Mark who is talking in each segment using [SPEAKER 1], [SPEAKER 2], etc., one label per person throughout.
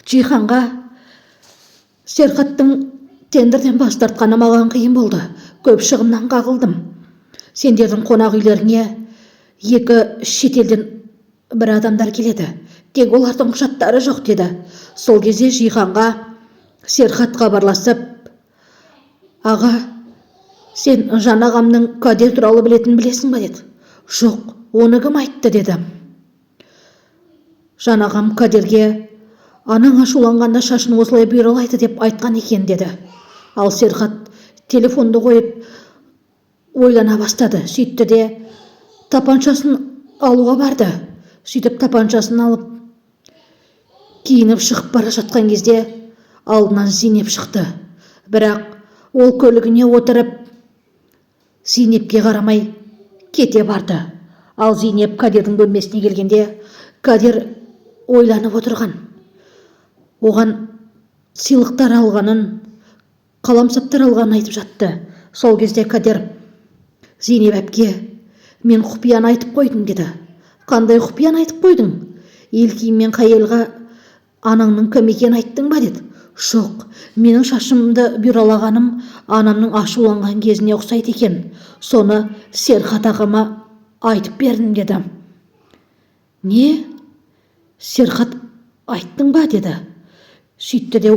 [SPEAKER 1] Жиһанға Серхаттың тендерден бас тартқаны маған қиын болды. Көп шығыннан қағылдым. Сендердің қонақ үйлеріңе 2 шетелден бір адамдар келеді. Тек олардың құжаттары жоқ деді. Сол кезде Жиһанға Серхат хабарласып, аға, сен Жан ағамның Кадир туралы білесің ба деді. Жоқ, оны кім айтты деді. Жан ағам Кадирге анаң ашуланғанда шашын осылай бұйралайды деп айтқан екен деді. Ал Серхат телефонды қойып ойлана бастады. Сөйтті де тапаншасын алуға барды. Сөйтіп тапаншасын алып киініп шығып бара жатқан кезде алдынан Зейнеп шықты. Бірақ ол көлігіне отырып Зейнепке қарамай кете барды. Ал Зейнеп Кадирдің бөлмесіне келгенде Кадир ойланып отырған. Оған сыйлықтар алғанын, қаламсаптар алғанын айтып жатты. Сол кезде Кадир, Зейнеп әпке, мен құпияны айтып қойдым деді. Қандай құпияны айтып қойдың? Елким мен Қайелға анаңның кім екенін айттың ба деді. Жоқ, менің шашымды бұйралағаным анамның ашуланған кезіне ұқсайды екен. Соны Серхат ағама айтып бердім деді. Не? Серхат айттың ба деді. Сөйтті де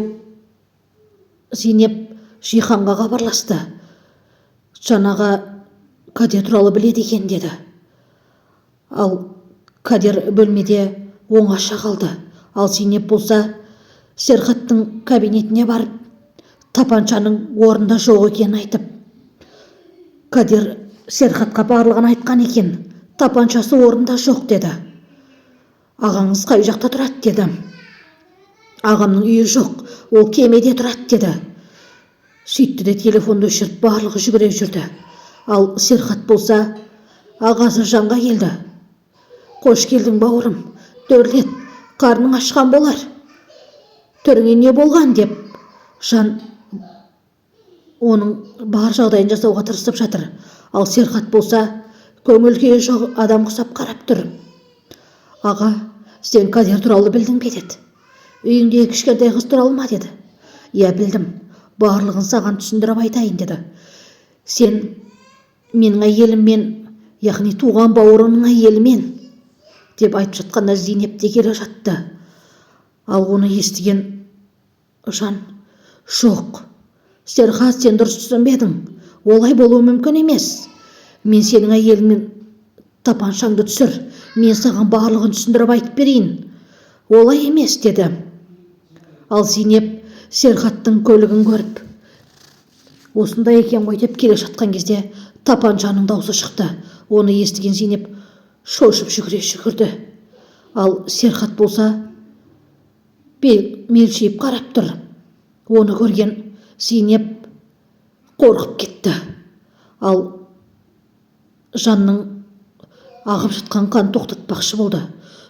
[SPEAKER 1] Зейнеп Жиһанға хабарласты. Жаңағы Кадир туралы біледі екен деді. Ал Кадир бөлмеде оңаша қалды. Ал Зейнеп болса Серхаттың кабинетіне барып тапаншаның орнында жоқ екенін айтып, Кадир Серхатқа барлығын айтқан екен. Тапаншасы орнында жоқ деді. Ағаңыз қай жақта тұрады деді. Ағамның үйі жоқ, ол кемеде тұрады деді. Сөйтті де телефонды өшіріп барлығы жүгіре жүрді. Ал Серхат болса ағасы Жанға келді. Қош келдің бауырым, төрлет, қарның ашқан болар. Түріңе не болған деп Жан оның бар жағдайын жасауға тырысып жатыр. Ал Серхат болса көңіл күйі жоқ адам құсап қарап тұр. Аға, сен Кадир туралы білдің бе деді. Үйіңдегі кішкентай қыз туралы ма деді. Иә, білдім. Барлығын саған түсіндіріп айтайын деді. Сен менің әйеліммен, яғни туған бауырымның әйелімен деп айтып жатқанда Зейнеп те келе жатты. Ал оны естіген Жан, жоқ, Серхат, сен дұрыс түсінбедің. Олай болуы мүмкін емес. Мен сенің әйеліңмен тапаншаңды түсір. Мен саған барлығын түсіндіріп айтып берейін. Олай емес деді. Ал Зейнеп Серхаттың көлігін көріп, осындай екен ғой деп келе жатқан кезде тапаншаның даусы шықты. Оны естіген Зейнеп шошып жүгірді. Ал Серхат болса мелшиіп қарап тұр. Оны көрген Зейнеп қорқып кетті. Ал Жанның ағып жатқан қан тоқтатпақшы болды.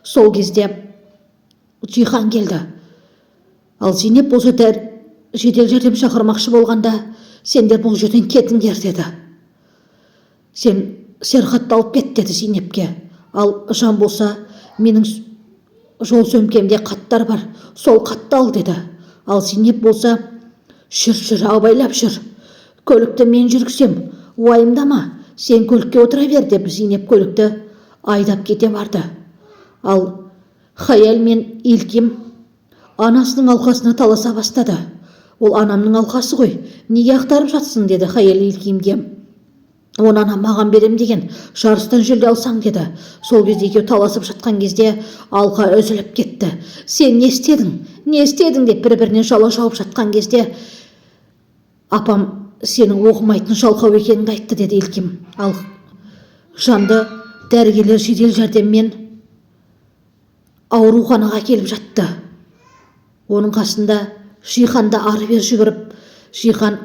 [SPEAKER 1] Сол кезде Жиһан келді. Ал Зейнеп болса жедел жәрдем шақырмақшы болғанда, сендер бұл жерден кетіңдер деді. Сен Серхатты алып кет деді Зейнепке. Ал Жан болса, менің жол сөмкемде хаттар бар, сол хатты ал деді. Ал Зейнеп болса, жүр, абайлап жүр. Көлікті мен жүргізем, уайымдама, сен көлікке отыра бер деп Зейнеп көлікті айдап кете барды. Ал Қаял мен Елким анасының алқасына таласа бастады. Ол анамның алқасы ғой, неге ақтарып жатсың деді Қаял Елкимге. Оны анам маған берем деген, жарыстан жүлде алсаң деді. Сол кезде екеуі таласып жатқан кезде алқа үзіліп кетті. Сен не істедің деп бір-бірінен жала жауып жатқан кезде апам сенің оқымайтын жалқау екеніңді айтты деді Елким. Ал Жанды дәрігерлер жедел жәрдеммен ауруханаға келіп жатты. Оның қасында Жиһан да ары-бері жүгіріп, Жиһан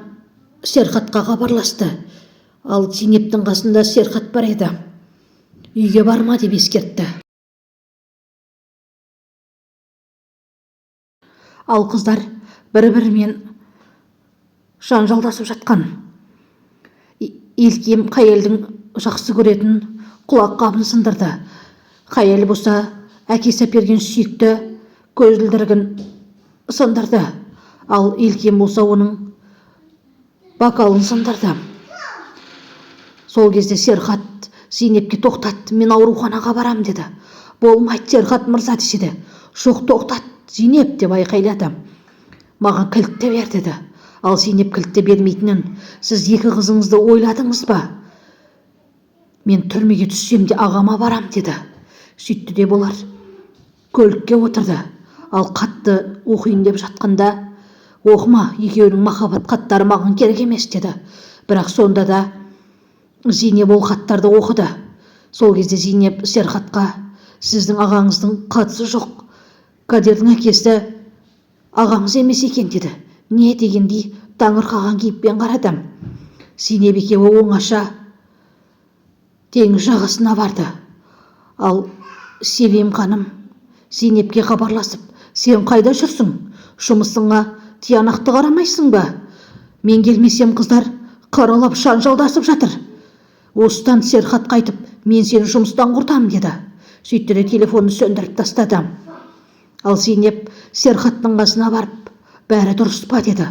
[SPEAKER 1] Серхатқа хабарласты. Ал Зейнептің қасында Серхат бар еді. Үйге барма деп ескертті. Ал қыздар бір-бірімен жанжалдасып жатқан. Елким Қайелдің жақсы көретін құлақ қабын сындырды. Қайел болса әкесі әперген сүйікті көзілдірігін сындырды. Ал Елкен болса оның бокалын сындырды. Сол кезде Серхат Зейнепке тоқтат, мен ауруханаға барам деді. Болмайды Серхат мырза десе. Жоқ, тоқтат Зейнеп деп айқайлады. Маған кілтті бер деді. Ал Зейнеп кілтті бермейтінін, сіз екі қызыңызды ойладыңыз ба? Мен түрмеге түссем де ағама барам деді. Сөйтті де болар көлікке отырды. Ал қатты оқиын деп жатқанда, оқыма, екеуінің махаббат хаттары маған керек емес деді. Бірақ сонда да Зейнеп ол хаттарды оқыды. Сол кезде Зейнеп Серхатқа, сіздің ағаңыздың қатысы жоқ, Кадердің әкесі ағаңыз емес екен деді. Не дегендей таңырқаған кейіппен қарады. Зейнеп екеуі оңаша теңіз жағасына барды. Ал Себем ханым Зейнепке хабарласып, сен қайда жүрсің? Жұмысыңа тиянақты қарамайсың ба? Мен келмесем қыздар қаралап шанжалдасып жатыр. Осыдан Серхат қайтып, мен сені жұмыстан құртам деді. Сөйтті де телефонды сөндіріп тастады. Ал Зейнеп Серхаттың қасына барып, бәрі дұрыс па деді.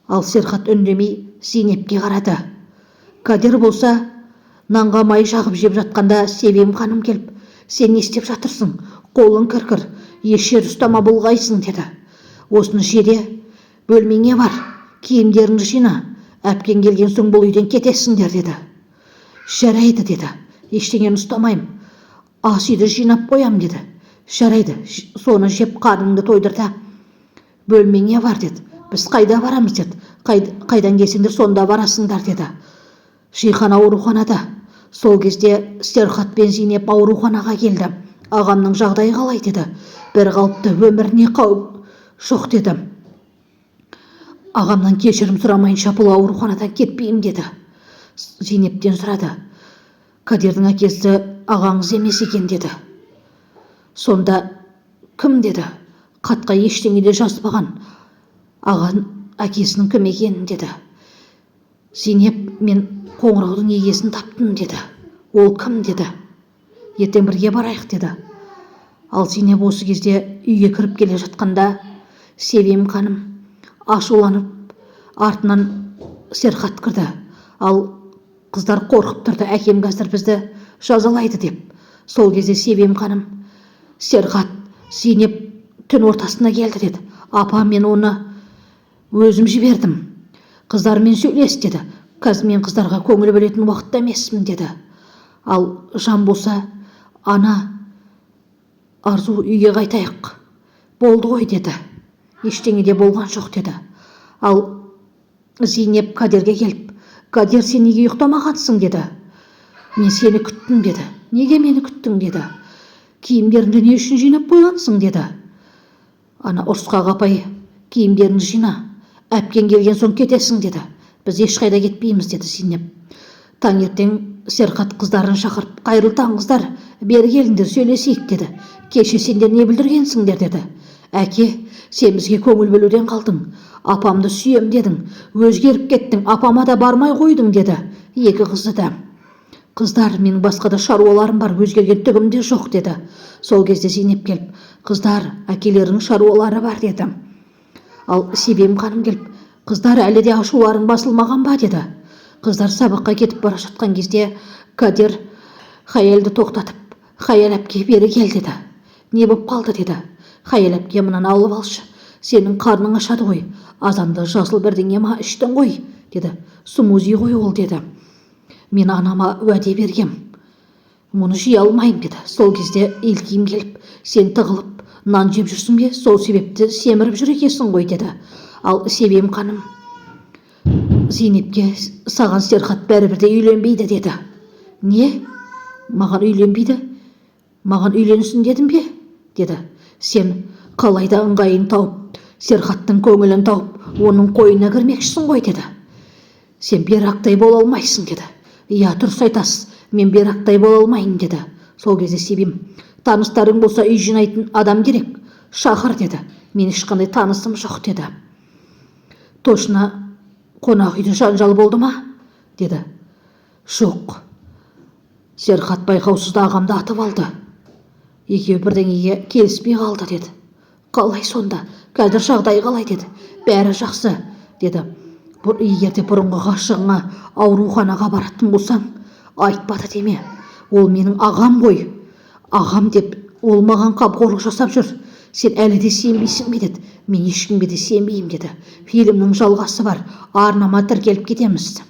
[SPEAKER 1] Ал Серхат үндемей Зейнепке қарады. Кадер болса нанға май жағып жеп жатқанда Себем ханым келіп, сен не істеп жатырсың? Қолың кір-кір, еш жер ұстама бұлғайсың деді. Осыны жеде, бөлмеңе бар, киімдеріңді жина, әпкең келген соң бұл үйден кетесіңдер деді. Жарайды деді. Ештеңені ұстамайым, ас үйді жинап қоям деді. Жарайды, соны жеп қарныңды тойдырда, бөлмеңе бар деді. Біз қайда барамыз деді. Қайдан келсеңдер сонда барасыңдар деді. Жихан ауруханада. Сол кезде Серхат пен Зейнеп ауруханаға келді. Ағамның жағдайы қалай деді. Бір қалыпты, өміріне қауіп жоқ деді. Ағамнан кешірім сұрамайынша бұл ауруханадан кетпеймін деді. Зейнептен сұрады. Кадердің әкесі ағаңыз емес екен деді. Сонда кім деді. Хатқа ештеңе де жазбаған. Аған әкесінің кім екенін деді. Зейнеп, мен қоңыраудың егесін таптым деді. Ол кім деді. Ертең бірге барайық деді. Ал Зейнеп осы кезде үйге кіріп келе жатқанда Себем ханым ашуланып артынан Серхат кірді. Ал қыздар қорқып тұрды, әкем қазір бізді жазалайды деп. Сол кезде Себем ханым, Серхат, Зейнеп түн ортасына келді деді. Апа, мен оны өзім жібердім. Қыздармен сөйлес деді. Қазір мен қыздарға көңіл бөлетін уақытта емеспін деді. Ал Жан болса, ана Арзу, үйге қайтайық. Болды ғой деді. Ештеңе де болған жоқ деді. Ал Зейнеп Кадерге келіп, Кадер, сен неге ұйықтамағансың деді. Мен сені күттім деді. Неге мені күттің деді. Киімдеріңді не үшін жинап қойғансың деді. Ана Ұрысқақ апай, киімдеріңді жина, әпкең келген соң кетесің деді. Біз ешқайда кетпейміз деді Зейнеп. Таңертең Серхат қыздарын шақырып, қайырлы таң қыздар, бері келіңдер сөйлесейік деді. Кеше сендер не бүлдіргенсіңдер деді. Әке, сен бізге көңіл бөлуден қалдың. Апамды сүйем дедің, өзгеріп кеттің, апама да бармай қойдың деді. Екі қызды да. Қыздар, менің басқа да шаруаларым бар, өзгерген түгім де жоқ деді. Сол кезде Зейнеп келіп, қыздар, әкелерінің шаруалары бар деді. Ал Себем ханым келіп, қыздар, әлі де ашуларың басылмаған ба деді. Қыздар сабаққа кетіп бара жатқан кезде Кадер Хаялды тоқтатып, Хаял әпке бері кел деді. Не боп қалды деді. Хаял әпке, мынаны алып алшы, сенің қарның ашады ғой, азанды жасыл бірдеңе ма іштің ғой деді. Смузи ғой ол деді. Мен анама уәде бергем, мұны жей алмайым деді. Сол кезде Елкем келіп, сен тығылып нан жеп жүрсің бе, сол себепті семіріп жүр екесің ғой деді. Ал Себем ханым Зейнепке, саған Серхат бәрібірде үйленбейді деді. Не? Маған үйленбейді? Маған үйленсін дедім бе? Деді. Сен қалайда ыңғайын тауып, Серхаттың көңілін тауып, оның қойына кірмекшісің ғой деді. Сен берақтай бола алмайсың деді. Иә, дұрыс айтасыз, мен берақтай бола алмайын деді. Сол кезде Себем, таныстарың болса үй жинайтын адам керек, шақыр деді. Мен ешқандай танысым жоқ деді. Точно қонақ үйде жанжал болды ма деді. Жоқ, Серхат байқаусызда ағамды атып алды. Екеуі бірдеңеге келіспей қалды деді. Қалай сонда? қазір жағдай қалай деді. Бәрі жақсы деді. Егер де бұрынғы ғашығыңа ауруханаға баратын болсаң, айтпады деме. Ол менің ағам ғой. Ағам деп ол маған қамқорлық жасап жүр. Сен әлі де сенбейсің бе деді. Мен ешкімге де сенбеймін деді. Фильмнің жалғасы бар. Арнама тіркеліп кетеміз.